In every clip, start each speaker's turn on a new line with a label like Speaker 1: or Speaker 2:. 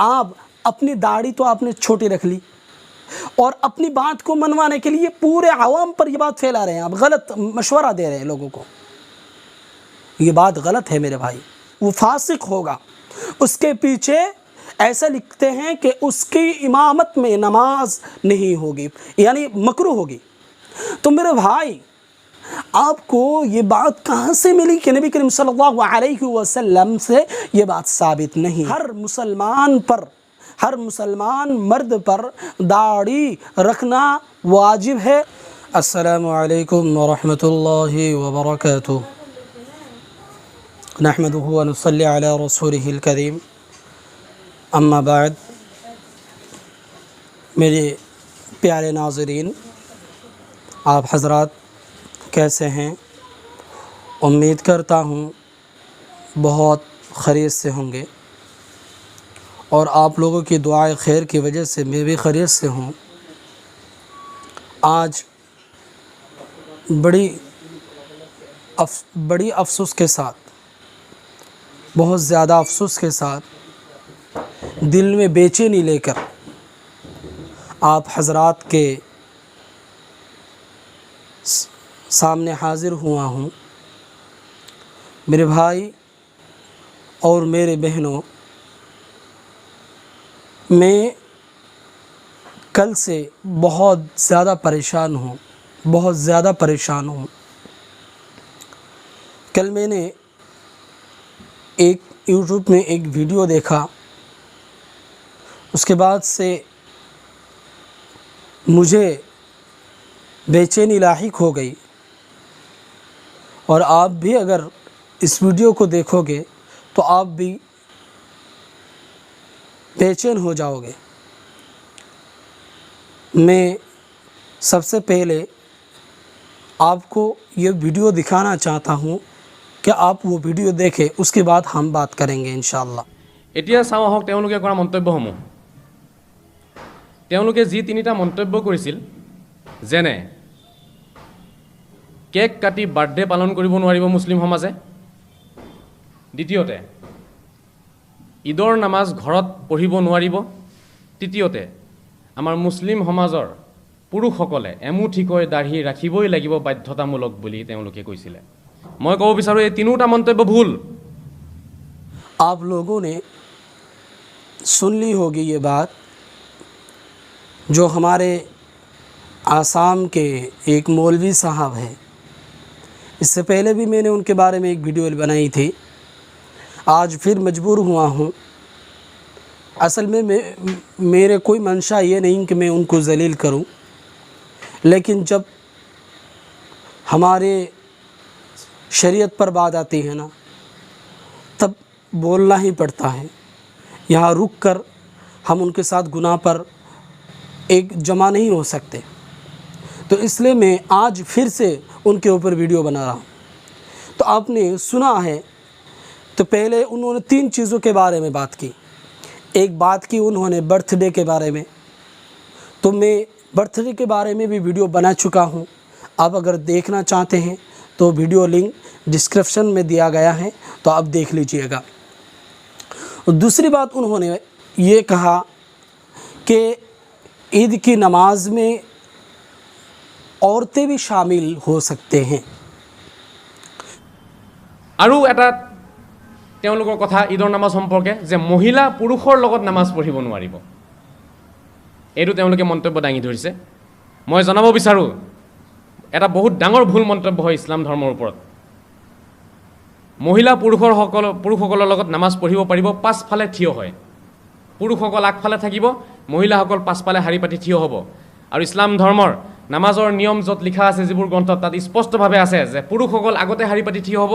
Speaker 1: آپ اپنی داڑھی تو آپ نے چھوٹی رکھ لی اور اپنی بات کو منوانے کے لیے پورے عوام پر یہ بات پھیلا رہے ہیں، آپ غلط مشورہ دے رہے ہیں لوگوں کو. یہ بات غلط ہے میرے بھائی. وہ فاسق ہوگا. اس کے پیچھے ایسا لکھتے ہیں کہ اس کی امامت میں نماز نہیں ہوگی، یعنی مکروہ ہوگی. تو میرے بھائی آپ کو یہ بات کہاں سے ملی کہ نبی کریم صلی اللہ علیہ وسلم سے یہ بات ثابت نہیں. ہر مسلمان مرد پر داڑھی رکھنا واجب ہے. السلام علیکم ورحمۃ اللہ وبرکاتہ. نحمده ونصلی علی رسولہ الکریم. اما بعد، میرے پیارے ناظرین، آپ حضرات کیسے ہیں؟ امید کرتا ہوں بہت خیریت سے ہوں گے، اور آپ لوگوں کی دعائے خیر کی وجہ سے میں بھی خیریت سے ہوں. آج بڑی افسوس کے ساتھ، بہت زیادہ افسوس کے ساتھ، دل میں بے چینی لے کر آپ حضرات کے سامنے حاضر ہوا ہوں. میرے بھائی اور میرے بہنوں، میں کل سے بہت زیادہ پریشان ہوں. کل میں نے یوٹیوب میں ایک ویڈیو دیکھا، اس کے بعد سے مجھے بے چینی لاحق ہو گئی، اور آپ بھی اگر اس ویڈیو کو دیکھو گے تو آپ بھی بے چین ہو جاؤ گے. میں سب سے پہلے آپ کو یہ ویڈیو دکھانا چاہتا ہوں کہ آپ وہ ویڈیو دیکھیں، اس کے بعد ہم بات کریں گے انشاءاللہ.
Speaker 2: এতিয়া চাওঁ আহক তেওঁলোকে কৰা মন্তব্যসমূহ. তেওঁলোকে যি তিনিটা মন্তব্য কৰিছিল, যেনে কেক কাটি বাৰ্থডে পালন কৰিব নোৱাৰিব মুছলিম সমাজে, দ্বিতীয়তে ঈদৰ নামাজ ঘৰত পঢ়িব নোৱাৰিব, তৃতীয়তে আমাৰ মুছলিম সমাজৰ পুৰুষসকলে এমুঠিকৈ দাঢ়ি ৰাখিবই লাগিব বাধ্যতামূলক বুলি তেওঁলোকে কৈছিলে. মই ক'ব বিচাৰোঁ এই তিনিওটা মন্তব্য ভুল.
Speaker 1: آپ لوگوں نے سن لی ہوگی یہ بات، جو ہمارے آسام کے ایک مولوی صاحب ہیں. اس سے پہلے بھی میں نے ان کے بارے میں ایک ویڈیو بنائی تھی، آج پھر مجبور ہوا ہوں. اصل میں میرے کوئی منشا یہ نہیں کہ میں ان کو ذلیل کروں، لیکن جب ہمارے شریعت پر بات آتی ہے نا، تب بولنا ہی پڑتا ہے. یہاں رک کر ہم ان کے ساتھ گناہ پر ایک جمع نہیں ہو سکتے. تو اس لیے میں آج پھر سے ان کے اوپر ویڈیو بنا رہا ہوں. تو آپ نے سنا ہے، تو پہلے انہوں نے 3 چیزوں کے بارے میں بات کی. ایک بات کی انہوں نے برتھ ڈے کے بارے میں، تو میں برتھ ڈے کے بارے میں بھی ویڈیو بنا چکا ہوں. آپ اگر دیکھنا چاہتے ہیں تو ویڈیو لنک ڈسکرپشن میں دیا گیا ہے، تو آپ دیکھ لیجئے گا. اور دوسری بات انہوں نے یہ کہا کہ عید کی نماز میں عورتیں بھی شامل ہو سکتے ہیں.
Speaker 2: আৰু এটা তেওঁলোকৰ কথা ঈদৰ নামাজ সম্পৰ্কে, যে মহিলা পুৰুষৰ লগত নামাজ পঢ়িব নোৱাৰিব, এইটো তেওঁলোকে মন্তব্য দাঙি ধৰিছে. মই জনাব বিচাৰোঁ এটা বহুত ডাঙৰ ভুল মন্তব্য হয় ইছলাম ধৰ্মৰ ওপৰত. মহিলা পুৰুষসকলৰ লগত নামাজ পঢ়িব পাৰিব পাছফালে থিয় হয়. পুৰুষসকল আগফালে থাকিব, মহিলাসকল পাছফালে শাৰী পাতি থিয় হ'ব. আৰু ইছলাম ধৰ্মৰ নামাজৰ নিয়ম য'ত লিখা আছে, যিবোৰ গ্ৰন্থত, তাত স্পষ্টভাৱে আছে যে পুৰুষসকল আগতে শাৰী পাতি থিয় হ'ব,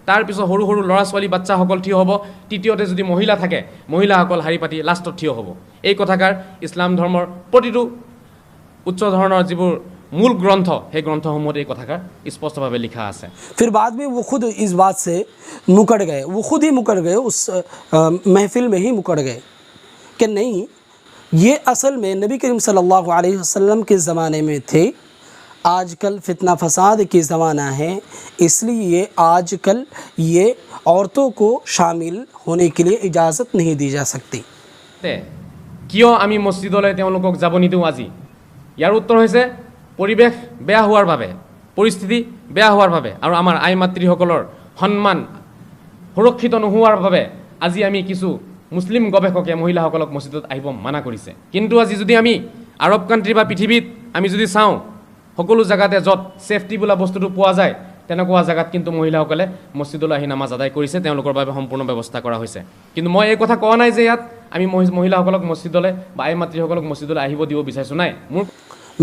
Speaker 2: তাৰপিছত সৰু সৰু ল'ৰা ছোৱালী বাচ্চাসকল থিয় হ'ব, তৃতীয়তে যদি মহিলা থাকে মহিলাসকল শাৰী পাতি লাষ্টত থিয় হ'ব. এই কথাষাৰ ইছলাম ধৰ্মৰ প্ৰতিটো উচ্চ ধৰণৰ যিবোৰ মূল গ্ৰন্থ, সেই গ্ৰন্থসমূহত এই কথাষাৰ স্পষ্টভাৱে লিখা আছে.
Speaker 1: پھر بعد میں وہ خود اس بات سے مکر گئے، وہ خود ہی مکر گئے، اس محفل میں ہی مکر گئے کہ نہیں، یہ اصل میں نبی کریم صلی اللہ علیہ وسلم کے زمانے میں تھے. آج کل فتنہ فساد کی زمانہ ہے، اس لیے آج کل یہ عورتوں کو شامل ہونے کے لیے اجازت نہیں دی جا سکتی.
Speaker 2: কিয় আমি মছজিদলৈ তেওঁলোকক যাব নিদিওঁ আজি? ইয়াৰ উত্তৰ হৈছে পৰিৱেশ বেয়া হোৱাৰ বাবে, পৰিস্থিতি বেয়া হোৱাৰ বাবে, আৰু আমাৰ আই মাতৃসকলৰ সন্মান সুৰক্ষিত নোহোৱাৰ বাবে আজি আমি কিছু মুছলিম গৱেষকে মহিলাসকলক মছজিদত আহিব মানা কৰিছে। কিন্তু আজি যদি আমি আৰৱ কাণ্ট্ৰি বা পৃথিৱীত আমি যদি চাওঁ, সকলো জেগাতে য'ত ছেফটি বোলা বস্তুটো পোৱা যায় তেনেকুৱা জেগাত কিন্তু মহিলাসকলে মছজিদলৈ আহি নামাজ আদায় কৰিছে, তেওঁলোকৰ বাবে সম্পূৰ্ণ ব্যৱস্থা কৰা হৈছে। কিন্তু মই এই কথা কোৱা নাই যে ইয়াত আমি মহিলাসকলক মছজিদলৈ বা আই মাতৃসকলক মছজিদলৈ আহিব দিব বিচাৰিছোঁ, নাই।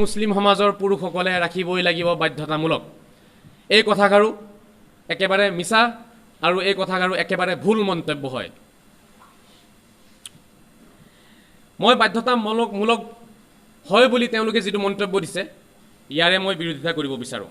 Speaker 2: মুছলিম সমাজৰ পুৰুষসকলে ৰাখিবই লাগিব বাধ্যতামূলক, এই কথাষাৰো একেবাৰে মিছা আৰু এই কথাষাৰো একেবাৰে ভুল মন্তব্য হয়। মই বাধ্যতামূলক হয় বুলি তেওঁলোকে যিটো মন্তব্য দিছে ইয়াৰে মই বিৰোধিতা কৰিব বিচাৰোঁ।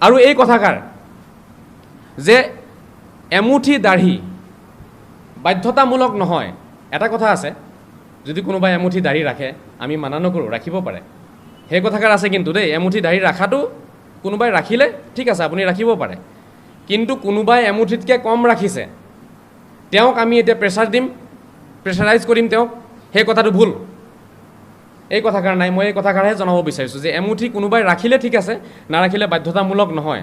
Speaker 2: আৰু এই কথাষাৰ যে এমুঠি দাঢ়ি বাধ্যতামূলক নহয়, এটা কথা আছে, যদি কোনোবাই এমুঠি দাঢ়ি ৰাখে আমি মানা নকৰোঁ, ৰাখিব পাৰে, সেই কথাষাৰ আছে। কিন্তু দেই, এমুঠি দাঢ়ি ৰাখাটো কোনোবাই ৰাখিলে ঠিক আছে, আপুনি ৰাখিব পাৰে, কিন্তু কোনোবাই এমুঠিতকৈ কম ৰাখিছে তেওঁক আমি এতিয়া প্ৰেছাৰ দিম, প্ৰেছাৰাইজ কৰিম তেওঁক, সেই কথাটো ভুল। এই কথাষাৰ নাই, মই এই কথাষাৰহে জনাব বিচাৰিছোঁ যে এমুঠি কোনোবাই ৰাখিলে ঠিক আছে, নাৰাখিলে বাধ্যতামূলক নহয়।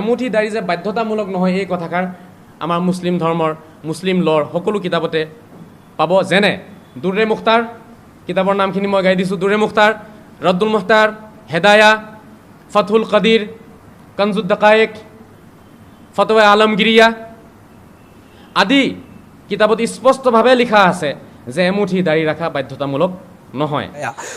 Speaker 2: এমুঠি দাঢ়ি যে বাধ্যতামূলক নহয় এই কথাষাৰ আমাৰ মুছলিম ধৰ্মৰ, মুছলিম লৰ সকলো কিতাপতে পাব। যেনে দুৰ্ৰে মুখতাৰ, কিতাপৰ নামখিনি মই গাই দিছোঁ, দুৰ্ৰে মুখতাৰ, ৰদ্দুল মুখতাৰ, হেদায়া, ফথুল কদিৰ, কনজুদ দাকায়েক, ফতৱা আলমগিৰিয়া আদি কিতাপত স্পষ্টভাৱে লিখা আছে যে এমুঠি দাঢ়ি ৰখা বাধ্যতামূলক নহয়।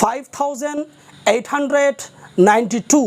Speaker 1: 5892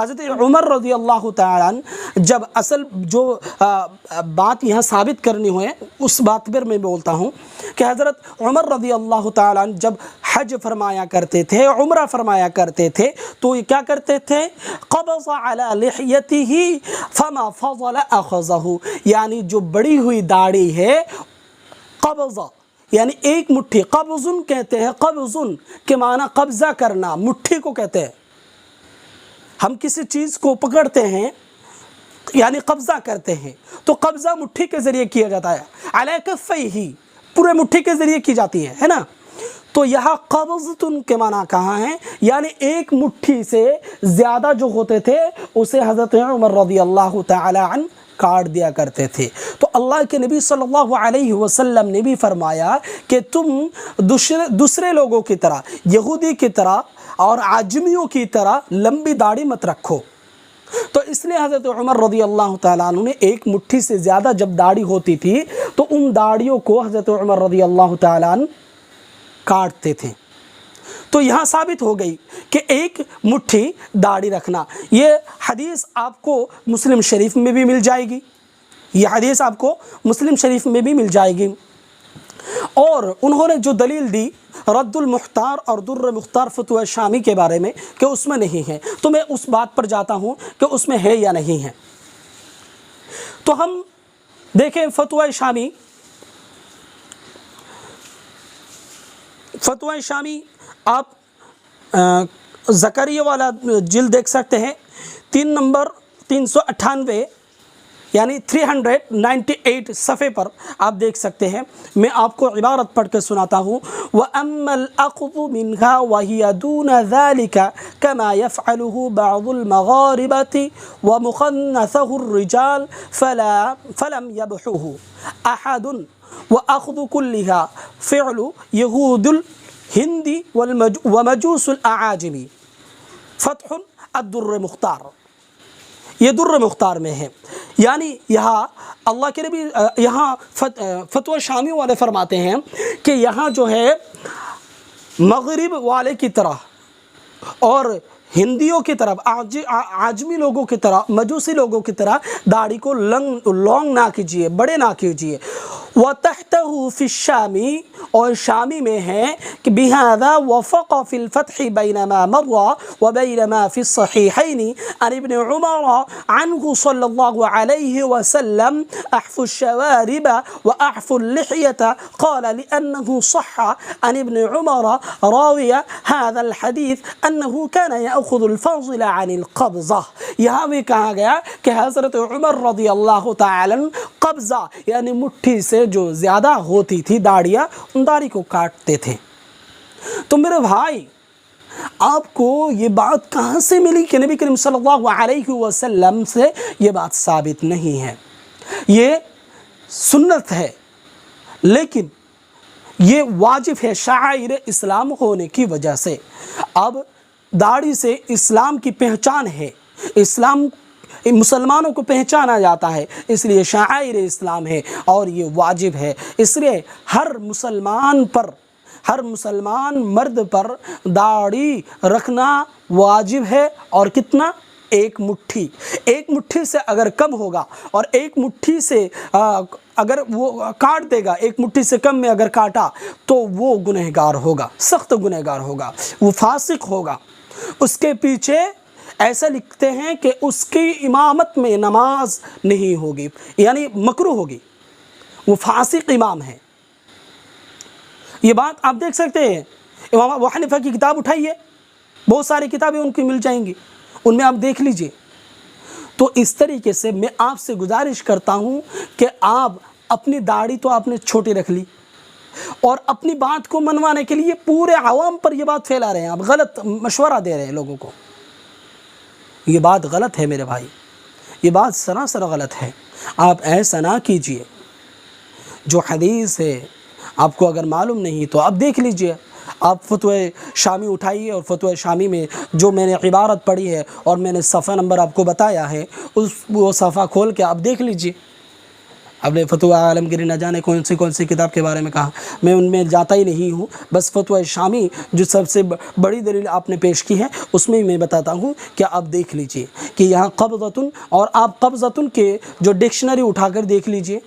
Speaker 1: حضرت عمر رضی اللہ تعالیٰ عنہ جب اصل جو بات یہاں ثابت کرنی ہوئے اس بات پر میں بولتا ہوں کہ حضرت عمر رضی اللہ تعالیٰ عنہ جب حج فرمایا کرتے تھے، عمرہ فرمایا کرتے تھے، تو یہ کیا کرتے تھے؟ قبض علی لحیتہ فما فضل اخذہ، یعنی جو بڑی ہوئی داڑھی ہے، قبض یعنی ایک مٹھی، قبضن کہتے ہیں، قبضن کے معنی قبضہ کرنا، مٹھی کو کہتے ہیں۔ ہم کسی چیز کو پکڑتے ہیں یعنی قبضہ کرتے ہیں، تو قبضہ مٹھی کے ذریعے کیا جاتا ہے، علی کفیہ پورے مٹھی کے ذریعے کی جاتی ہے نا۔ تو یہاں قبضتن کے معنی کہاں ہیں؟ یعنی ایک مٹھی سے زیادہ جو ہوتے تھے اسے حضرت عمر رضی اللہ تعالی عنہ کاٹ دیا کرتے تھے۔ تو اللہ کے نبی صلی اللہ علیہ وسلم نے بھی فرمایا کہ تم دوسرے لوگوں کی طرح، یہودی کی طرح اور عجمیوں کی طرح لمبی داڑھی مت رکھو۔ تو اس لیے حضرت عمر رضی اللہ تعالیٰ عنہ نے ایک مٹھی سے زیادہ جب داڑھی ہوتی تھی تو ان داڑھیوں کو حضرت عمر رضی اللہ تعالیٰ عنہ کاٹتے تھے۔ تو یہاں ثابت ہو گئی کہ ایک مٹھی داڑھی رکھنا، یہ حدیث آپ کو مسلم شریف میں بھی مل جائے گی، یہ حدیث آپ کو مسلم شریف میں بھی مل جائے گی۔ اور انہوں نے جو دلیل دی رد المختار اور در مختار فتوی شامی کے بارے میں کہ اس میں نہیں ہے، تو میں اس بات پر جاتا ہوں کہ اس میں ہے یا نہیں ہے۔ تو ہم دیکھیں فتوی شامی، فتوی شامی آپ زکریہ والا جلد دیکھ سکتے ہیں، 3 نمبر 398 یعنی 398 صفحے پر آپ دیکھ سکتے ہیں۔ میں آپ کو عبارت پڑھ کے سناتا ہوں۔ وَأَمَّا الْأَخْذُ مِنْهَا وَهِيَ دُونَ ذَلِكَ كَمَا يَفْعَلُهُ بَعْضُ الْمَغَارِبَةِ وَمُخَنَّثَهُ الرِّجَالِ فَلَمْ يَبْحُهُ أَحَدٌ وَأَخْذُ كُلِّهَا فِعْلُ يَهُودُ الْهِنْدِ وَمَجُوسُ الْأَعَاجِمِ۔ فتح الدر مختار، یہ در مختار میں ہے۔ یعنی یہاں اللہ کے نبی یہاں فتوی شامی والے فرماتے ہیں کہ یہاں جو ہے مغرب والے کی طرح اور ہندیوں کی طرف، عجمی لوگوں کی طرح، مجوسی لوگوں کی طرح داڑھی کو لانگ نہ کیجیے، بڑے نہ کیجیے۔ وَتَحْتَهُ فِي الشَّامِ، اور شامی میں ہے کہ بِهَذَا وَفَقَ فِي الْفَتْحِ بَيْنَ مَا مَرَّ وَبَيْنَ مَا فِي الصَّحِيحَيْنِ عن ابن عمر عنه صلى الله عليه وسلم أحفوا الشوارب وأحفوا اللحية، قال لأنه صح عن ابن عمر راوي هذا الحديث أنه كان يأخذ الفاضل عن القبضة۔ یہاں بھی کہا گیا کہ حضرت عمر رضی اللہ تعالی قبضہ یعنی مٹھی سے جو زیادہ ہوتی تھی داڑھیاں، ان داڑھی کو کاٹتے تھے۔ تو میرے بھائی آپ کو یہ بات کہاں سے ملی کہ نبی کریم صلی اللہ علیہ وسلم سے یہ بات ثابت نہیں ہے؟ یہ سنت ہے لیکن یہ واجب ہے شعائر اسلام ہونے کی وجہ سے۔ اب داڑھی سے اسلام کی پہچان ہے، اسلام مسلمانوں کو پہچانا جاتا ہے، اس لیے شعائر اسلام ہے اور یہ واجب ہے۔ اس لیے ہر مسلمان مرد پر داڑھی رکھنا واجب ہے۔ اور کتنا؟ ایک مٹھی سے اگر کم ہوگا اور ایک مٹھی سے اگر وہ کاٹ دے گا، ایک مٹھی سے کم میں اگر کاٹا تو وہ گنہگار ہوگا، سخت گنہگار ہوگا، وہ فاسق ہوگا۔ اس کے پیچھے ایسا لکھتے ہیں کہ اس کی امامت میں نماز نہیں ہوگی، یعنی مکروہ ہوگی، وہ فاسق امام ہے۔ یہ بات آپ دیکھ سکتے ہیں، امام ابو حنیفہ کی کتاب اٹھائیے، بہت ساری کتابیں ان کی مل جائیں گی، ان میں آپ دیکھ لیجئے۔ تو اس طریقے سے میں آپ سے گزارش کرتا ہوں کہ آپ اپنی داڑھی تو آپ نے چھوٹی رکھ لی اور اپنی بات کو منوانے کے لیے پورے عوام پر یہ بات پھیلا رہے ہیں، آپ غلط مشورہ دے رہے ہیں لوگوں کو۔ یہ بات غلط ہے میرے بھائی، یہ بات سراسر غلط ہے۔ آپ ایسا نہ کیجئے۔ جو حدیث ہے آپ کو اگر معلوم نہیں تو آپ دیکھ لیجئے، آپ فتوی شامی اٹھائیے اور فتوی شامی میں جو میں نے عبارت پڑھی ہے اور میں نے صفحہ نمبر آپ کو بتایا ہے، وہ صفحہ کھول کے آپ دیکھ لیجئے۔ اب نے فتویٰ عالمگیری نہ جانے کون سی کتاب کے بارے میں کہا، میں ان میں جاتا ہی نہیں ہوں، بس فتویٰ شامی جو سب سے بڑی دلیل آپ نے پیش کی ہے اس میں میں بتاتا ہوں کہ آپ دیکھ لیجئے کہ یہاں قبضۃ، اور آپ قبضۃ کے جو ڈکشنری اٹھا کر دیکھ لیجئے،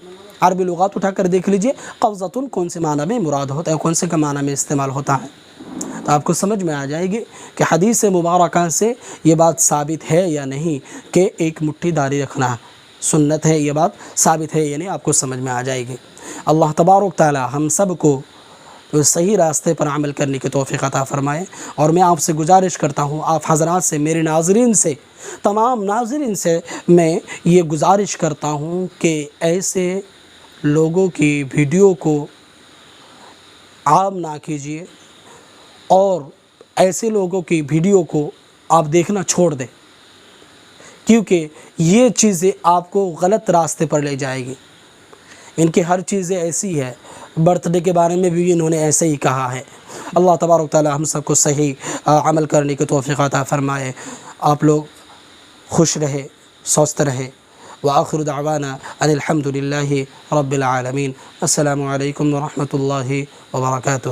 Speaker 1: عربی لغات اٹھا کر دیکھ لیجئے قبضۃ کون سے معنی میں مراد ہوتا ہے، کون سے کا معنی میں استعمال ہوتا ہے، تو آپ کو سمجھ میں آ جائے گی کہ حدیث مبارکہ سے یہ بات ثابت ہے یا نہیں کہ ایک مٹھی داری رکھنا سنت ہے، یہ بات ثابت ہے یا نہیں، آپ کو سمجھ میں آ جائے گی۔ اللہ تبارک تعالی ہم سب کو صحیح راستے پر عمل کرنے کی توفیق عطا فرمائے، اور میں آپ سے گزارش کرتا ہوں، آپ حضرات سے، میرے ناظرین سے، تمام ناظرین سے میں یہ گزارش کرتا ہوں کہ ایسے لوگوں کی ویڈیو کو عام نہ کیجیے، اور ایسے لوگوں کی ویڈیو کو آپ دیکھنا چھوڑ دیں، کیونکہ یہ چیزیں آپ کو غلط راستے پر لے جائے گی۔ ان کی ہر چیزیں ایسی ہے، برتھ ڈے کے بارے میں بھی انہوں نے ایسے ہی کہا ہے۔ اللہ تبارک تعالی ہم سب کو صحیح عمل کرنے کی توفیق عطا فرمائے۔ آپ لوگ خوش رہے، سوستھ رہے۔ وآخر دعوانا ان الحمد للہ رب العالمین۔ السلام علیکم ورحمۃ اللہ وبرکاتہ۔